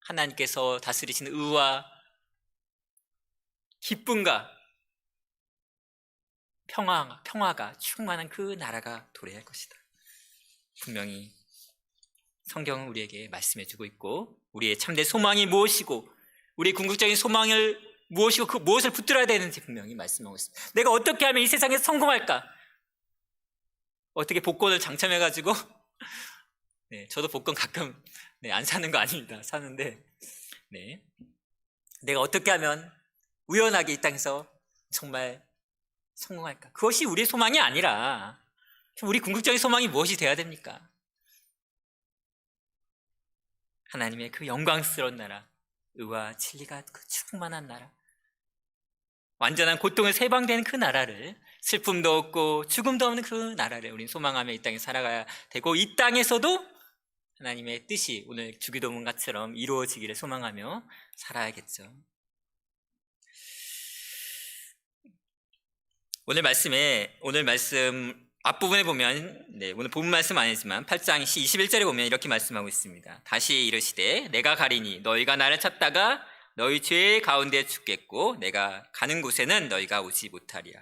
하나님께서 다스리시는 의와 기쁨과 평화가 충만한 그 나라가 도래할 것이다. 분명히 성경은 우리에게 말씀해주고 있고, 우리의 참된 소망이 무엇이고, 우리의 궁극적인 소망을 무엇이고, 그 무엇을 붙들어야 되는지 분명히 말씀하고 있습니다. 내가 어떻게 하면 이 세상에서 성공할까? 어떻게 복권을 당첨해가지고 저도 복권 가끔 안 사는 거 아닙니다. 사는데 내가 어떻게 하면 우연하게 이 땅에서 정말 성공할까? 그것이 우리의 소망이 아니라 우리 궁극적인 소망이 무엇이 되어야 됩니까? 하나님의 그 영광스러운 나라, 의와 진리가 그 충만한 나라, 완전한 고통에서 해방되는 그 나라를, 슬픔도 없고 죽음도 없는 그 나라를 우리는 소망하며 이 땅에 살아가야 되고, 이 땅에서도 하나님의 뜻이 오늘 주기도문같처럼 이루어지기를 소망하며 살아야겠죠. 오늘 말씀 앞부분에 보면 오늘 본문 말씀 아니지만 8장 21절에 보면 이렇게 말씀하고 있습니다. 다시 이르시되 내가 가리니 너희가 나를 찾다가 너희 죄 가운데 죽겠고 내가 가는 곳에는 너희가 오지 못하리라.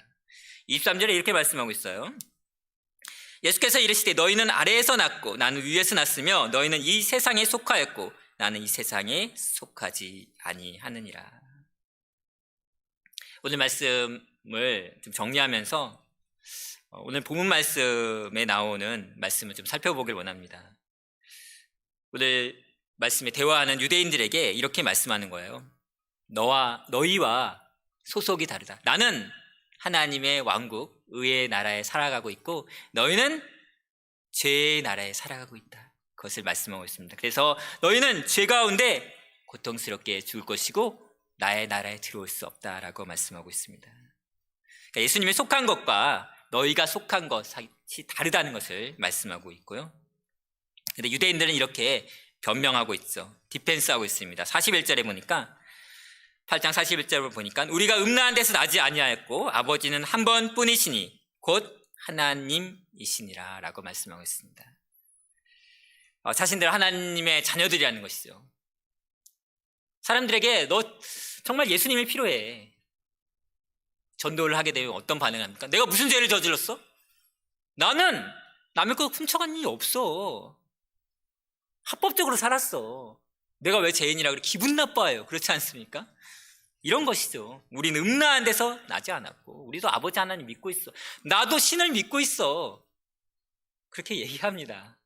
23절에 이렇게 말씀하고 있어요. 예수께서 이르시되 너희는 아래에서 났고 나는 위에서 났으며 너희는 이 세상에 속하였고 나는 이 세상에 속하지 아니하느니라. 오늘 말씀을 좀 정리하면서 오늘 본문 말씀에 나오는 말씀을 좀 살펴보길 원합니다. 오늘 말씀에 대화하는 유대인들에게 이렇게 말씀하는 거예요. 너희와 소속이 다르다. 나는 하나님의 왕국, 의의 나라에 살아가고 있고 너희는 죄의 나라에 살아가고 있다. 그것을 말씀하고 있습니다. 그래서 너희는 죄 가운데 고통스럽게 죽을 것이고 나의 나라에 들어올 수 없다라고 말씀하고 있습니다. 그러니까 예수님이 속한 것과 너희가 속한 것이 다르다는 것을 말씀하고 있고요. 근데 유대인들은 이렇게 변명하고 있죠. 디펜스하고 있습니다. 41절에 보니까 8장 41절을 보니까 우리가 음란한 데서 나지 아니하였고 아버지는 한 번뿐이시니 곧 하나님이시니라 라고 말씀하고 있습니다. 자신들 하나님의 자녀들이라는 것이죠. 사람들에게 너 정말 예수님이 필요해. 전도를 하게 되면 어떤 반응을 합니까? 내가 무슨 죄를 저질렀어? 나는 남의 거 훔쳐간 일이 없어. 합법적으로 살았어. 내가 왜 죄인이라 그래? 기분 나빠요. 그렇지 않습니까? 이런 것이죠. 우리는 음란한 데서 나지 않았고 우리도 아버지 하나님 믿고 있어. 나도 신을 믿고 있어. 그렇게 얘기합니다.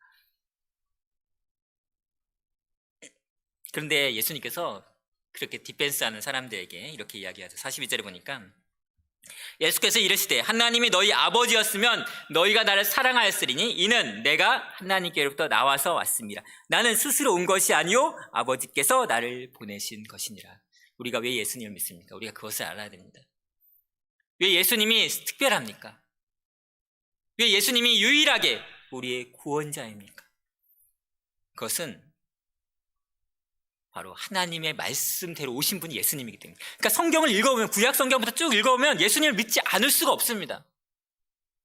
그런데 예수님께서 그렇게 디펜스하는 사람들에게 이렇게 이야기하죠. 42절에 보니까 예수께서 이르시되 하나님이 너희 아버지였으면 너희가 나를 사랑하였으리니 이는 내가 하나님께로부터 나와서 왔습니다. 나는 스스로 온 것이 아니요 아버지께서 나를 보내신 것이니라. 우리가 왜 예수님을 믿습니까? 우리가 그것을 알아야 됩니다. 왜 예수님이 특별합니까? 왜 예수님이 유일하게 우리의 구원자입니까? 그것은 바로 하나님의 말씀대로 오신 분이 예수님이기 때문에. 그러니까 성경을 읽어보면, 구약 성경부터 쭉 읽어보면 예수님을 믿지 않을 수가 없습니다.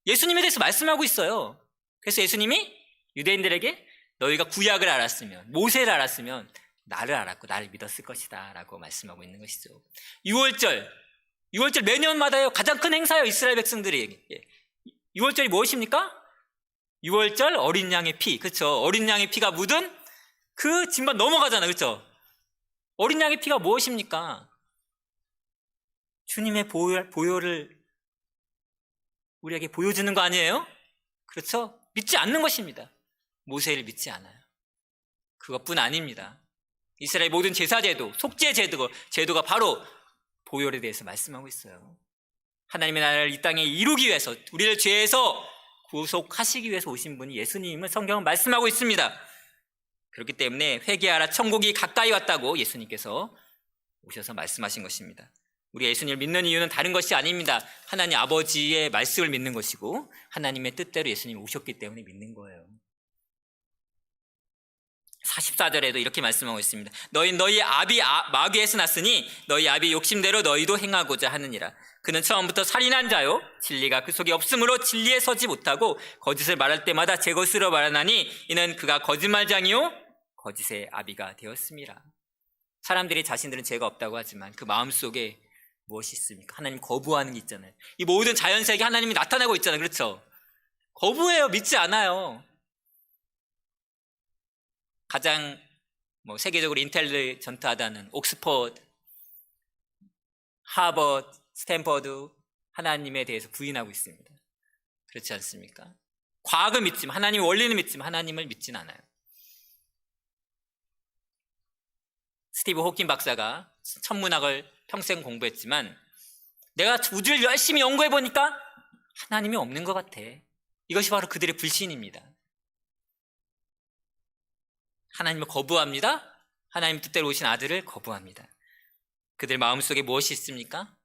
예수님에 대해서 말씀하고 있어요. 그래서 예수님이 유대인들에게 너희가 구약을 알았으면, 모세를 알았으면 나를 알았고 나를 믿었을 것이다 라고 말씀하고 있는 것이죠. 6월절 매년마다요. 가장 큰 행사예요. 이스라엘 백성들이. 6월절이 무엇입니까? 6월절 어린 양의 피. 그렇죠. 어린 양의 피가 묻은 그 진반 넘어가잖아요. 그렇죠. 어린 양의 피가 무엇입니까? 주님의 보혈을 우리에게 보여주는 거 아니에요? 그렇죠? 믿지 않는 것입니다. 모세를 믿지 않아요. 그것뿐 아닙니다. 이스라엘 모든 제사제도, 속죄제도가 바로 보혈에 대해서 말씀하고 있어요. 하나님의 나라를 이 땅에 이루기 위해서, 우리를 죄에서 구속하시기 위해서 오신 분이 예수님을 성경은 말씀하고 있습니다. 그렇기 때문에 회개하라, 천국이 가까이 왔다고 예수님께서 오셔서 말씀하신 것입니다. 우리 예수님을 믿는 이유는 다른 것이 아닙니다. 하나님 아버지의 말씀을 믿는 것이고 하나님의 뜻대로 예수님이 오셨기 때문에 믿는 거예요. 44절에도 이렇게 말씀하고 있습니다. 너희 아비 마귀에서 났으니 너희 아비 욕심대로 너희도 행하고자 하느니라. 그는 처음부터 살인한 자요, 진리가 그 속에 없으므로 진리에 서지 못하고 거짓을 말할 때마다 제 것으로 말하나니 이는 그가 거짓말장이요 거짓의 아비가 되었습니다. 사람들이 자신들은 죄가 없다고 하지만 그 마음속에 무엇이 있습니까? 하나님 거부하는 게 있잖아요. 이 모든 자연세계 하나님이 나타나고 있잖아요. 그렇죠? 거부해요. 믿지 않아요. 가장 세계적으로 인텔리전트하다는 옥스퍼드, 하버드, 스탠퍼드 하나님에 대해서 부인하고 있습니다. 그렇지 않습니까? 과학을 믿지만, 하나님의 원리는 믿지만 하나님을 믿진 않아요. 스티브 호킹 박사가 천문학을 평생 공부했지만 내가 우주를 열심히 연구해보니까 하나님이 없는 것 같아. 이것이 바로 그들의 불신입니다. 하나님을 거부합니다. 하나님 뜻대로 오신 아들을 거부합니다. 그들 마음속에 무엇이 있습니까?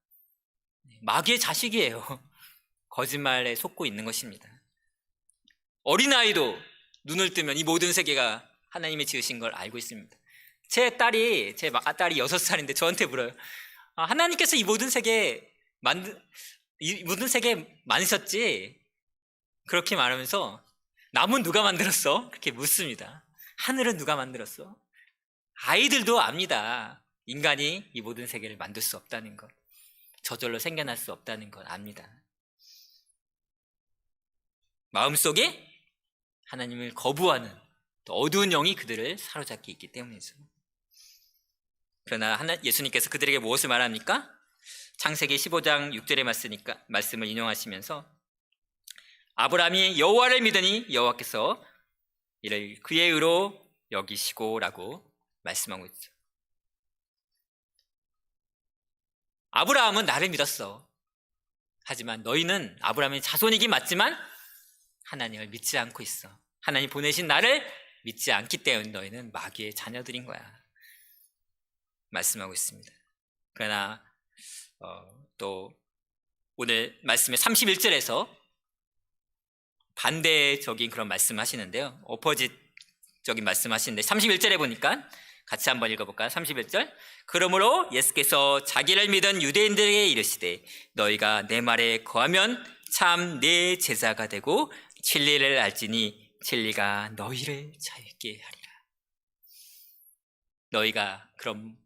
마귀의 자식이에요. 거짓말에 속고 있는 것입니다. 어린아이도 눈을 뜨면 이 모든 세계가 하나님이 지으신 걸 알고 있습니다. 제 딸이 6살인데 저한테 물어요. 하나님께서 이 모든 세계 만드셨지? 그렇게 말하면서 나무는 누가 만들었어? 그렇게 묻습니다. 하늘은 누가 만들었어? 아이들도 압니다. 인간이 이 모든 세계를 만들 수 없다는 것, 저절로 생겨날 수 없다는 걸 압니다. 마음속에 하나님을 거부하는 또 어두운 영이 그들을 사로잡고 있기 때문이죠. 그러나 예수님께서 그들에게 무엇을 말합니까? 창세기 15장 6절의 말씀을 인용하시면서 아브라함이 여호와를 믿으니 여호와께서 이를 그의 의로 여기시고 라고 말씀하고 있죠. 아브라함은 나를 믿었어. 하지만 너희는 아브라함의 자손이긴 맞지만 하나님을 믿지 않고 있어. 하나님 보내신 나를 믿지 않기 때문에 너희는 마귀의 자녀들인 거야. 말씀하고 있습니다. 그러나 또 오늘 말씀의 31절에서 반대적인 그런 말씀하시는데요. 오퍼짓적인 말씀하시는데 31절에 보니까 같이 한번 읽어볼까요? 31절. 그러므로 예수께서 자기를 믿은 유대인들에게 이르시되 너희가 내 말에 거하면 참 내 제자가 되고 진리를 알지니 진리가 너희를 자유케 하리라. 너희가 그럼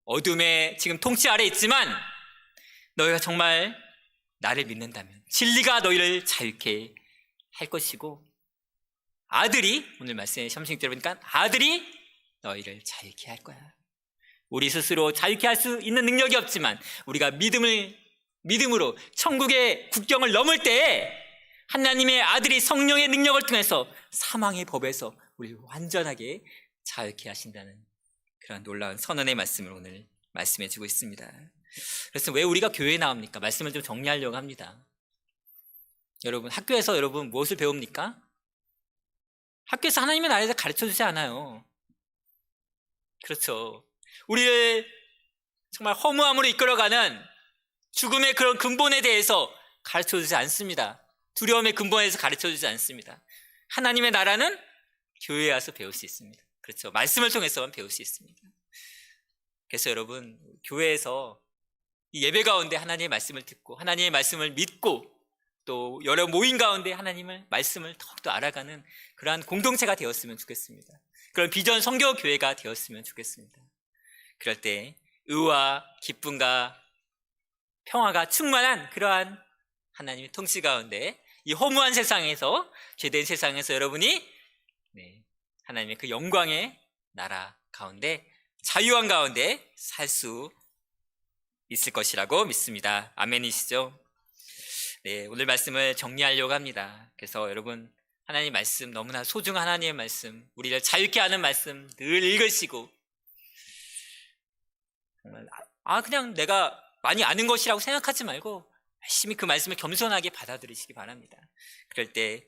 어둠의 지금 통치 아래 있지만 너희가 정말 나를 믿는다면 진리가 너희를 자유케 할 것이고 아들이, 오늘 말씀의 36절에 보니까 아들이 너희를 자유케 할 거야. 우리 스스로 자유케 할 수 있는 능력이 없지만 우리가 믿음으로 천국의 국경을 넘을 때에 하나님의 아들이 성령의 능력을 통해서 사망의 법에서 우리를 완전하게 자유케 하신다는 그런 놀라운 선언의 말씀을 오늘 말씀해 주고 있습니다. 그래서 왜 우리가 교회에 나옵니까? 말씀을 좀 정리하려고 합니다. 여러분, 학교에서 여러분 무엇을 배웁니까? 학교에서 하나님의 나라에 대해서 가르쳐 주지 않아요. 그렇죠. 우리를 정말 허무함으로 이끌어가는 죽음의 그런 근본에 대해서 가르쳐 주지 않습니다. 두려움의 근본에 대해서 가르쳐 주지 않습니다. 하나님의 나라는 교회에 와서 배울 수 있습니다. 그렇죠. 말씀을 통해서만 배울 수 있습니다. 그래서 여러분, 교회에서 이 예배 가운데 하나님의 말씀을 듣고 하나님의 말씀을 믿고 또 여러 모임 가운데 하나님의 말씀을 더욱더 알아가는 그러한 공동체가 되었으면 좋겠습니다. 그런 비전 선교 교회가 되었으면 좋겠습니다. 그럴 때 의와 기쁨과 평화가 충만한 그러한 하나님의 통치 가운데 이 허무한 세상에서, 죄된 세상에서 여러분이 하나님의 그 영광의 나라 가운데, 자유한 가운데 살 수 있을 것이라고 믿습니다. 아멘이시죠? 네, 오늘 말씀을 정리하려고 합니다. 그래서 여러분, 하나님 말씀, 너무나 소중한 하나님의 말씀, 우리를 자유케 하는 말씀 늘 읽으시고 정말 그냥 내가 많이 아는 것이라고 생각하지 말고 열심히 그 말씀을 겸손하게 받아들이시기 바랍니다. 그럴 때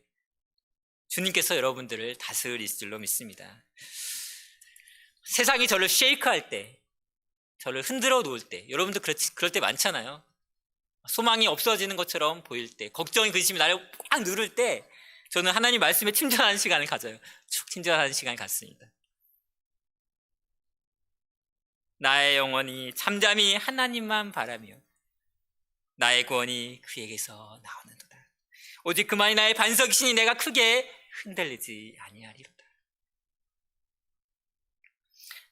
주님께서 여러분들을 다스릴 줄로 믿습니다. 세상이 저를 쉐이크할 때, 저를 흔들어 놓을 때, 여러분도 그럴 때 많잖아요. 소망이 없어지는 것처럼 보일 때, 걱정이 근심이 나를 꽉 누를 때, 저는 하나님 말씀에 침전하는 시간을 가져요. 쭉 침전하는 시간을 갖습니다. 나의 영혼이 잠잠히 하나님만 바라며 나의 구원이 그에게서 나오는도다. 오직 그만이 나의 반석이시니 내가 크게 흔들리지 아니하리로다.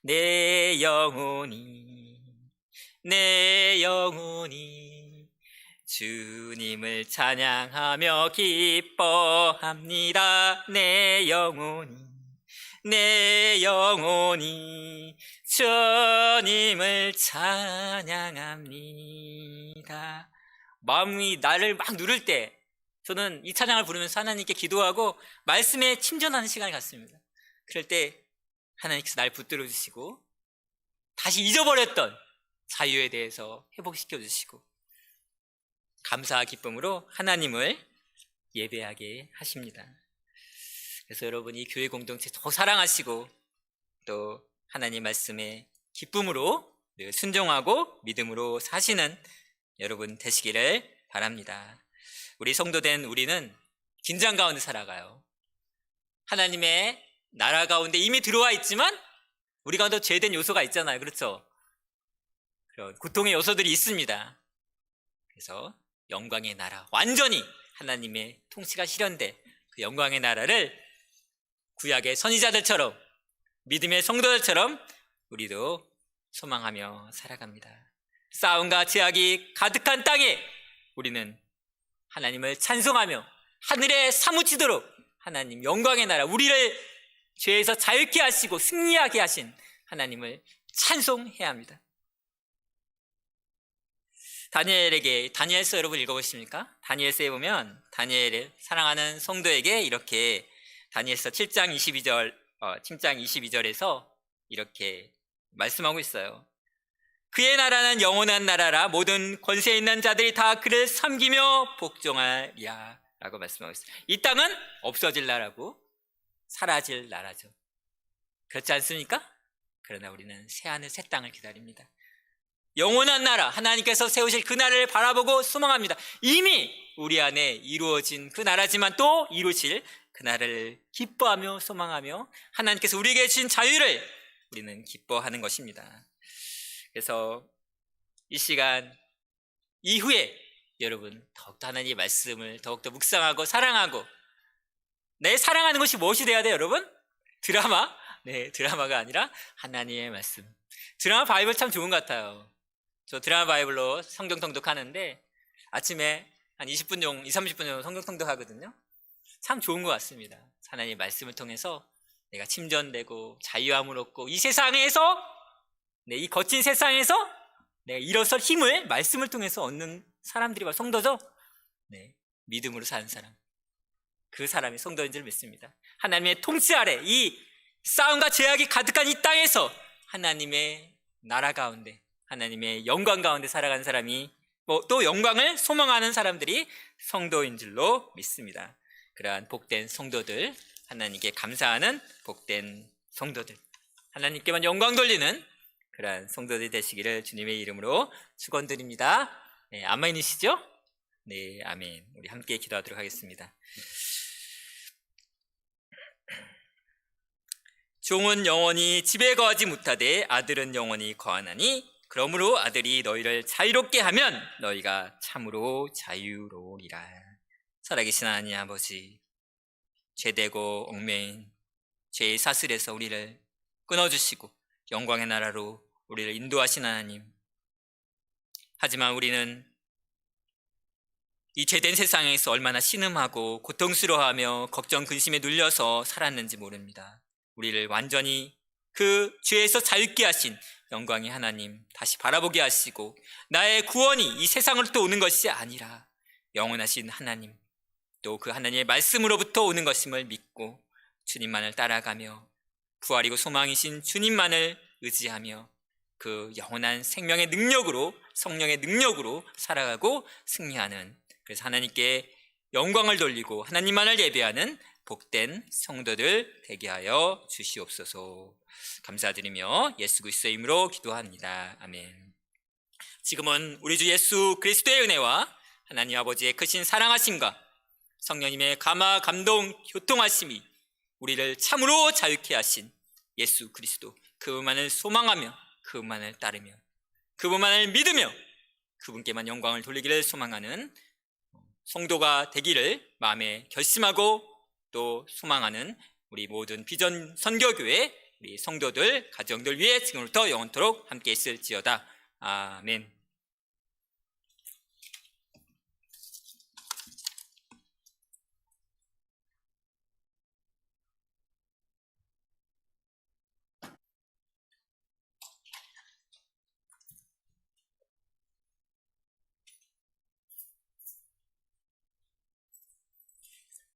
내 영혼이 주님을 찬양하며 기뻐합니다. 내 영혼이 주님을 찬양합니다. 마음이 나를 막 누를 때 저는 이 찬양을 부르면서 하나님께 기도하고 말씀에 침전하는 시간을 갖습니다. 그럴 때 하나님께서 날 붙들어 주시고 다시 잊어버렸던 자유에 대해서 회복시켜 주시고 감사와 기쁨으로 하나님을 예배하게 하십니다. 그래서 여러분이 교회 공동체 더 사랑하시고 또 하나님 말씀에 기쁨으로 늘 순종하고 믿음으로 사시는 여러분 되시기를 바랍니다. 우리 성도된 우리는 긴장 가운데 살아가요. 하나님의 나라 가운데 이미 들어와 있지만 우리 가운데 죄된 요소가 있잖아요. 그렇죠? 그런 고통의 요소들이 있습니다. 그래서 영광의 나라, 완전히 하나님의 통치가 실현돼 그 영광의 나라를 구약의 선지자들처럼 믿음의 성도들처럼 우리도 소망하며 살아갑니다. 싸움과 제약이 가득한 땅에 우리는 하나님을 찬송하며 하늘에 사무치도록 하나님 영광의 나라, 우리를 죄에서 자유케 하시고 승리하게 하신 하나님을 찬송해야 합니다. 다니엘서 여러분 읽어보십니까? 다니엘서에 보면 다니엘을 사랑하는 성도에게 이렇게 다니엘서 7장 22절에서 이렇게 말씀하고 있어요. 그의 나라는 영원한 나라라 모든 권세 있는 자들이 다 그를 섬기며 복종하리라 라고 말씀하고 있어요. 이 땅은 없어질 나라고 사라질 나라죠. 그렇지 않습니까? 그러나 우리는 새하늘 새 땅을 기다립니다. 영원한 나라, 하나님께서 세우실 그 나라를 바라보고 소망합니다. 이미 우리 안에 이루어진 그 나라지만 또 이루실 그 나라를 기뻐하며 소망하며 하나님께서 우리에게 주신 자유를 우리는 기뻐하는 것입니다. 그래서 이 시간 이후에 여러분 더욱더 하나님의 말씀을 더욱더 묵상하고 사랑하고 내 사랑하는 것이 무엇이 돼야 돼요, 여러분? 드라마? 네, 드라마가 아니라 하나님의 말씀. 드라마 바이블 참 좋은 것 같아요. 저 드라마 바이블로 성경 통독하는데 아침에 한 20분 정도, 30분 정도 성경 통독하거든요. 참 좋은 것 같습니다. 하나님의 말씀을 통해서 내가 침전되고 자유함을 얻고 이 세상에서 이 거친 세상에서 내가 일어설 힘을 말씀을 통해서 얻는 사람들이 바로 성도죠. 믿음으로 사는 사람. 그 사람이 성도인 줄 믿습니다. 하나님의 통치 아래 이 싸움과 제약이 가득한 이 땅에서 하나님의 나라 가운데 하나님의 영광 가운데 살아가는 사람이 또 영광을 소망하는 사람들이 성도인 줄로 믿습니다. 그러한 복된 성도들, 하나님께 감사하는 복된 성도들, 하나님께만 영광 돌리는 그러한 성도들이 되시기를 주님의 이름으로 축원드립니다. 네, 아멘이시죠? 네, 아멘. 우리 함께 기도하도록 하겠습니다. 종은 영원히 집에 거하지 못하되 아들은 영원히 거하나니 그러므로 아들이 너희를 자유롭게 하면 너희가 참으로 자유로우리라. 살아계신 하나님 아버지, 죄되고 얽매인 죄의 사슬에서 우리를 끊어주시고 영광의 나라로 우리를 인도하신 하나님, 하지만 우리는 이 죄된 세상에서 얼마나 신음하고 고통스러워하며 걱정 근심에 눌려서 살았는지 모릅니다. 우리를 완전히 그 죄에서 자유케 하신 영광의 하나님 다시 바라보게 하시고 나의 구원이 이 세상으로부터 또 오는 것이 아니라 영원하신 하나님, 또 그 하나님의 말씀으로부터 오는 것임을 믿고 주님만을 따라가며 부활이고 소망이신 주님만을 의지하며 그 영원한 생명의 능력으로, 성령의 능력으로 살아가고 승리하는, 그래서 하나님께 영광을 돌리고 하나님만을 예배하는 복된 성도들 되게 하여 주시옵소서. 감사드리며 예수 그리스도의 이름으로 기도합니다. 아멘. 지금은 우리 주 예수 그리스도의 은혜와 하나님 아버지의 크신 사랑하심과 성령님의 감화 감동 교통하심이 우리를 참으로 자유케 하신 예수 그리스도, 그분만을 소망하며 그분만을 따르며 그분만을 믿으며 그분께만 영광을 돌리기를 소망하는 성도가 되기를 마음에 결심하고 또 소망하는 우리 모든 비전 선교교회 우리 성도들, 가정들 위해 지금부터 영원토록 함께 있을지어다. 아멘.